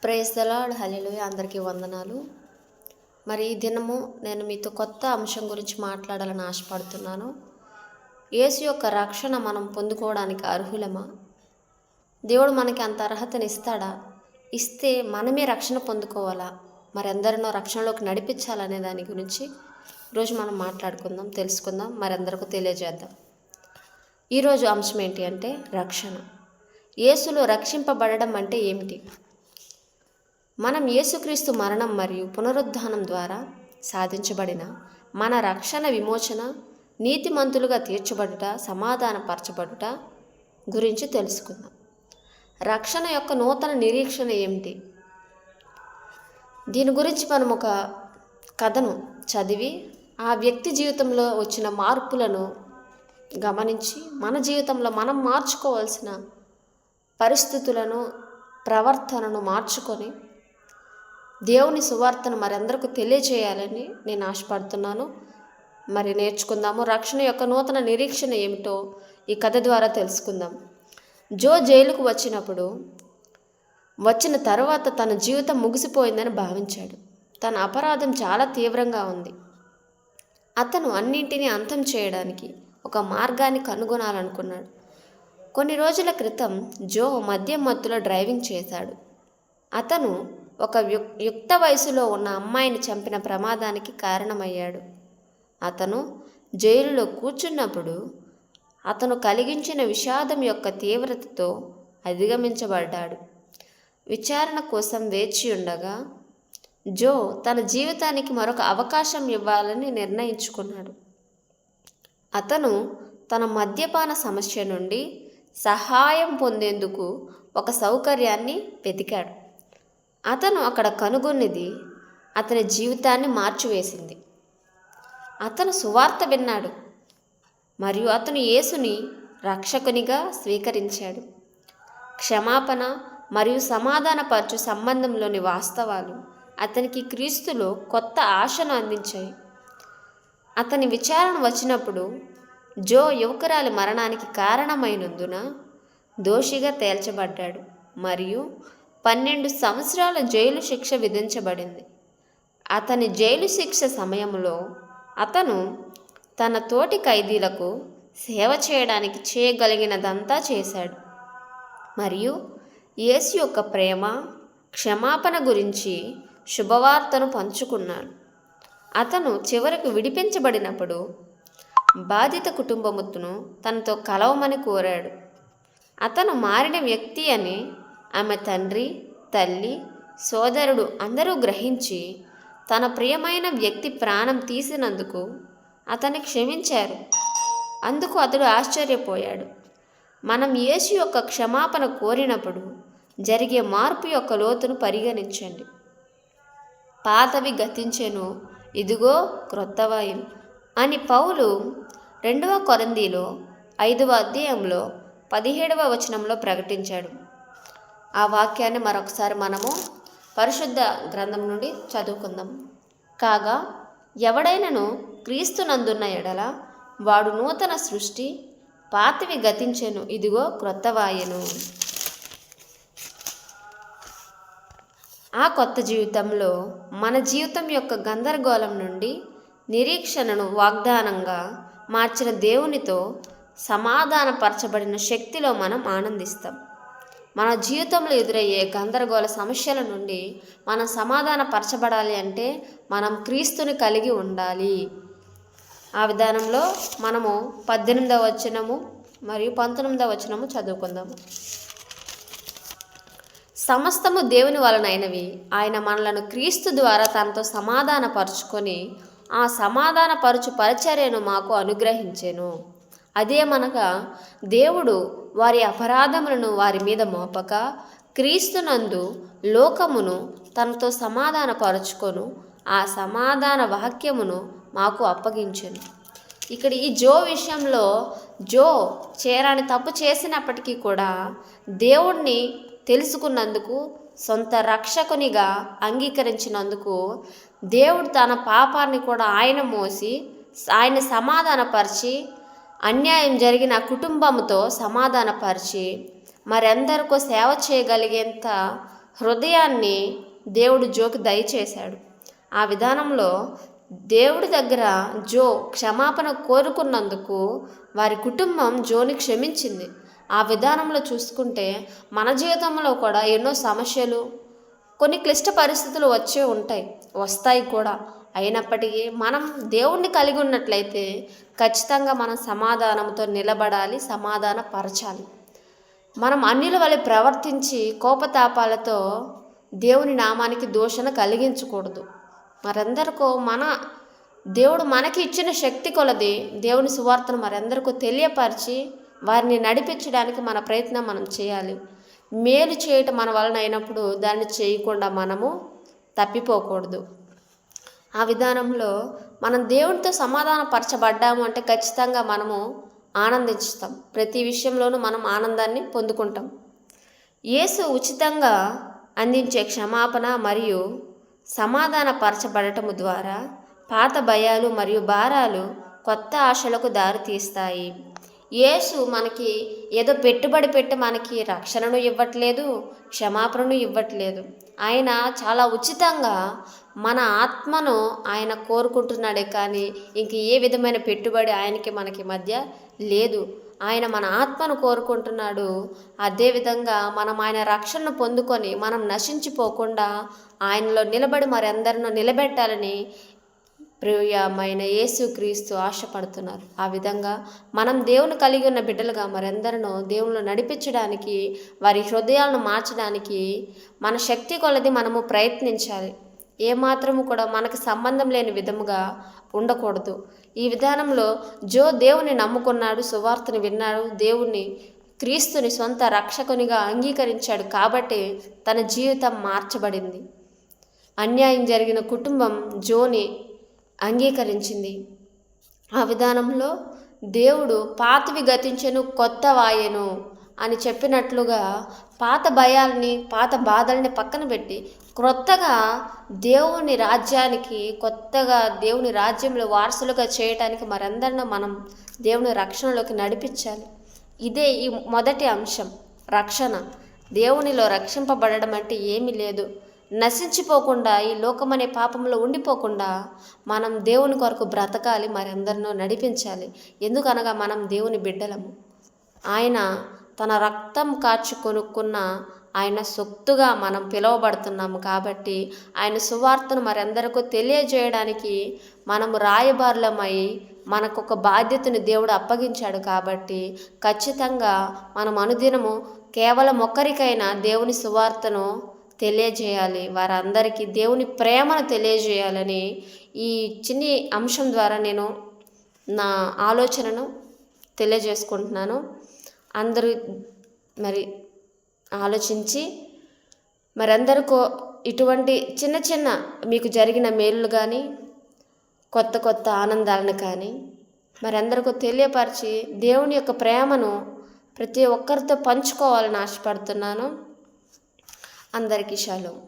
Praise the lord. హల్లెలూయా. అందరికీ వందనాలు. మరి ఈ దినము నేను మీతో కొత్త అంశం గురించి మాట్లాడాలని ఆశపడుతున్నాను. యేసు యొక్క రక్షణ మనం పొందుకోవడానికి అర్హులమా? దేవుడు మనకి అంత అర్హతను ఇస్తాడా? ఇస్తే మనమే రక్షణ పొందుకోవాలా? మరి ఎందరినో రక్షణలోకి నడిపించాలనే దాని గురించి ఈరోజు మనం మాట్లాడుకుందాం, తెలుసుకుందాం, మరి అందరికీ తెలియజేద్దాం. ఈరోజు అంశం ఏంటి అంటే రక్షణ. యేసులో రక్షింపబడడం అంటే ఏమిటి? మనం యేసుక్రీస్తు మరణం మరియు పునరుద్ధానం ద్వారా సాధించబడిన మన రక్షణ, విమోచన, నీతిమంతులుగా తీర్చబడుట, సమాధానపరచబడుట గురించి తెలుసుకుందాం. రక్షణ యొక్క నూతన నిరీక్షణ ఏమిటి? దీని గురించి మనం ఒక కథను చదివి ఆ వ్యక్తి జీవితంలో వచ్చిన మార్పులను గమనించి మన జీవితంలో మనం మార్చుకోవాల్సిన పరిస్థితులను, ప్రవర్తనను మార్చుకొని దేవుని సువార్తను మరందరికీ తెలియజేయాలని నేను ఆశపడుతున్నాను. మరి నేర్చుకుందాము. రక్షణ యొక్క నూతన నిరీక్షణ ఏమిటో ఈ కథ ద్వారా తెలుసుకుందాం. జో జైలుకు వచ్చిన తర్వాత తన జీవితం ముగిసిపోయిందని భావించాడు. తన అపరాధం చాలా తీవ్రంగా ఉంది. అతను అన్నింటినీ అంతం చేయడానికి ఒక మార్గాన్ని కనుగొనాలనుకున్నాడు. కొన్ని రోజుల క్రితం జో మద్యం మత్తులో డ్రైవింగ్ చేశాడు. అతను ఒక యుక్త వయసులో ఉన్న అమ్మాయిని చంపిన ప్రమాదానికి కారణమయ్యాడు. అతను జైలులో కూర్చున్నప్పుడు అతను కలిగించిన విషాదం యొక్క తీవ్రతతో అధిగమించబడ్డాడు. విచారణ కోసం వేచి ఉండగా జో తన జీవితానికి మరొక అవకాశం ఇవ్వాలని నిర్ణయించుకున్నాడు. అతను తన మద్యపాన సమస్య నుండి సహాయం పొందేందుకు ఒక సౌకర్యాన్ని వెతికాడు. అతను అక్కడ కనుగొన్నది అతని జీవితాన్ని మార్చివేసింది. అతను సువార్త విన్నాడు మరియు అతను యేసుని రక్షకునిగా స్వీకరించాడు. క్షమాపణ మరియు సమాధానపరచు సంబంధంలోని వాస్తవాలు అతనికి క్రీస్తులో కొత్త ఆశను అందించాయి. అతని విచారణ వచ్చినప్పుడు జో యువకురాలి మరణానికి కారణమైనందున దోషిగా తేల్చబడ్డాడు మరియు 12 సంవత్సరాల జైలు శిక్ష విధించబడింది. అతని జైలు శిక్ష సమయంలో అతను తన తోటి ఖైదీలకు సేవ చేయడానికి చేయగలిగినదంతా చేశాడు మరియు యేసు యొక్క ప్రేమ, క్షమాపణ గురించి శుభవార్తను పంచుకున్నాడు. అతను చివరకు విడిపించబడినప్పుడు బాధిత కుటుంబమును తనతో కలవమని కోరాడు. అతను మారిన వ్యక్తి అని ఆమె తండ్రి, తల్లి, సోదరుడు అందరూ గ్రహించి తన ప్రియమైన వ్యక్తి ప్రాణం తీసినందుకు అతన్ని క్షమించారు. అందుకు అతడు ఆశ్చర్యపోయాడు. మనం యేసు యొక్క క్షమాపణ కోరినప్పుడు జరిగే మార్పు యొక్క లోతును పరిగణించండి. పాతవి గతించెను, ఇదిగో క్రొత్తవాయును అని పౌలు 2వ కొరింథీలో 5వ అధ్యాయంలో 17వ వచనంలో ప్రకటించాడు. ఆ వాక్యాన్ని మరొకసారి మనము పరిశుద్ధ గ్రంథం నుండి చదువుకుందాం. కాగా ఎవడైనను క్రీస్తునందున్న ఎడల వాడు నూతన సృష్టి, పాతవి గతించెను, ఇదిగో క్రొత్తవాయెను. ఆ కొత్త జీవితంలో మన జీవితం యొక్క గందరగోళం నుండి నిరీక్షణను వాగ్దానంగా మార్చిన దేవునితో సమాధానపరచబడిన శక్తిలో మనం ఆనందిస్తాం. మన జీవితంలో ఎదురయ్యే గందరగోళ సమస్యల నుండి మనం సమాధానపరచబడాలి అంటే మనం క్రీస్తుని కలిగి ఉండాలి. ఆ విధానంలో మనము 18వ వచనము మరియు 19వ వచనము చదువుకుందాము. సమస్తము దేవుని వలనైనవి, ఆయన మనలను క్రీస్తు ద్వారా తనతో సమాధానపరుచుకొని ఆ సమాధానపరచు పరిచర్యను మాకు అనుగ్రహించెను. అదేమనగా దేవుడు వారి అపరాధములను వారి మీద మోపక క్రీస్తునందు లోకమును తనతో సమాధానపరచుకొను ఆ సమాధాన వాక్యమును మాకు అప్పగించెను. ఇక్కడ ఈ జో విషయంలో జో చేరాని తప్పు చేసినప్పటికీ కూడా దేవుణ్ణి తెలుసుకున్నందుకు, సొంత రక్షకునిగా అంగీకరించినందుకు దేవుడు తన పాపాన్ని కూడా ఆయన మోసి ఆయన సమాధానపరిచి అన్యాయం జరిగిన కుటుంబంతో సమాధానపరిచి మరెందరికో సేవ చేయగలిగేంత హృదయాన్ని దేవుడు జోకి దయచేశాడు. ఆ విధానంలో దేవుడి దగ్గర జో క్షమాపణ కోరుకున్నందుకు వారి కుటుంబం జోని క్షమించింది. ఆ విధానంలో చూసుకుంటే మన జీవితంలో కూడా ఎన్నో సమస్యలు, కొన్ని క్లిష్ట పరిస్థితులు వస్తాయి కూడా. అయినప్పటికీ మనం దేవుణ్ణి కలిగి ఉన్నట్లయితే ఖచ్చితంగా మనం సమాధానంతో నిలబడాలి, సమాధానపరచాలి. మనం అన్యుల వలె ప్రవర్తించి కోపతాపాలతో దేవుని నామానికి దూషణ కలిగించకూడదు. మరందరికో దేవుడు మనకి ఇచ్చిన శక్తి కొలది దేవుని సువార్తను మరందరికీ తెలియపరిచి వారిని నడిపించడానికి మన ప్రయత్నం మనం చేయాలి. మేలు చేయటం మన వలన అయినప్పుడు దాన్ని చేయకుండా మనము తప్పిపోకూడదు. ఆ విధానంలో మనం దేవునితో సమాధానపరచబడ్డాము అంటే ఖచ్చితంగా మనము ఆనందిస్తాం. ప్రతి విషయంలోనూ మనం ఆనందాన్ని పొందుకుంటాం. యేసు ఉచితంగా అందించే క్షమాపణ మరియు సమాధానపరచబడటము ద్వారా పాత భయాలు మరియు భారాలు కొత్త ఆశలకు దారితీస్తాయి. యేసు మనకి ఏదో పెట్టుబడి పెట్టి మనకి రక్షణను ఇవ్వట్లేదు, క్షమాపణను ఇవ్వట్లేదు. ఆయన చాలా ఉచితంగా మన ఆత్మను ఆయన కోరుకుంటున్నాడే కానీ ఇంక ఏ విధమైన పెట్టుబడి మనకి మధ్య లేదు. ఆయన మన ఆత్మను కోరుకుంటున్నాడు. అదేవిధంగా మనం ఆయన రక్షణను పొందుకొని మనం నశించిపోకుండా ఆయనలో నిలబడి మరందరినూ నిలబెట్టాలని ప్రియమైన యేసుక్రీస్తు ఆశపడుతున్నారు. ఆ విధంగా మనం దేవుని కలిగి ఉన్న బిడ్డలుగా మరందరినూ దేవుళ్ళు నడిపించడానికి, వారి హృదయాలను మార్చడానికి మన శక్తి కొలది మనము ప్రయత్నించాలి. ఏమాత్రము కూడా మనకు సంబంధం లేని విధముగా ఉండకూడదు. ఈ విధానంలో దేవుని నమ్ముకున్నాడు, సువార్తను విన్నాడు, దేవుని క్రీస్తుని సొంత రక్షకునిగా అంగీకరించాడు కాబట్టి తన జీవితం మార్చబడింది. అన్యాయం జరిగిన కుటుంబం జోని అంగీకరించింది. ఆ విధానంలో దేవుడు పాతవి గతించెను కొత్త వాయెను అని చెప్పినట్లుగా పాత భయాల్ని, పాత బాధల్ని పక్కన పెట్టి క్రొత్తగా దేవుని రాజ్యంలో వారసులుగా చేయటానికి మరందరినూ మనం దేవుని రక్షణలోకి నడిపించాలి. ఇదే ఈ మొదటి అంశం, రక్షణ. దేవునిలో రక్షింపబడడం అంటే ఏమీ లేదు. నశించిపోకుండా ఈ లోకమనే పాపంలో ఉండిపోకుండా మనం దేవుని కొరకు బ్రతకాలి, మరందరినో నడిపించాలి. ఎందుకనగా మనం దేవుని బిడ్డలము. ఆయన తన రక్తం కార్చి కొనుక్కున్న ఆయన సొత్తుగా మనం పిలువబడుతున్నాము కాబట్టి ఆయన సువార్తను మరందరికీ తెలియజేయడానికి మనము రాయబారులమై మనకొక బాధ్యతను దేవుడు అప్పగించాడు. కాబట్టి ఖచ్చితంగా మనం అనుదినము కేవలం ఒక్కరికైనా దేవుని సువార్తను తెలియజేయాలి, వారందరికీ దేవుని ప్రేమను తెలియజేయాలని ఈ చిన్ని అంశం ద్వారా నేను నా ఆలోచనను తెలియజేసుకుంటున్నాను. అందరూ మరి ఆలోచించి మరందరికీ ఇటువంటి చిన్న చిన్న మీకు జరిగిన మేలులు కానీ కొత్త ఆనందాలను కానీ మరందరికీ తెలియపరిచి దేవుని యొక్క ప్రేమను ప్రతి ఒక్కరితో పంచుకోవాలని ఆశపడుతున్నాను. అందరికీ షాలోమ్.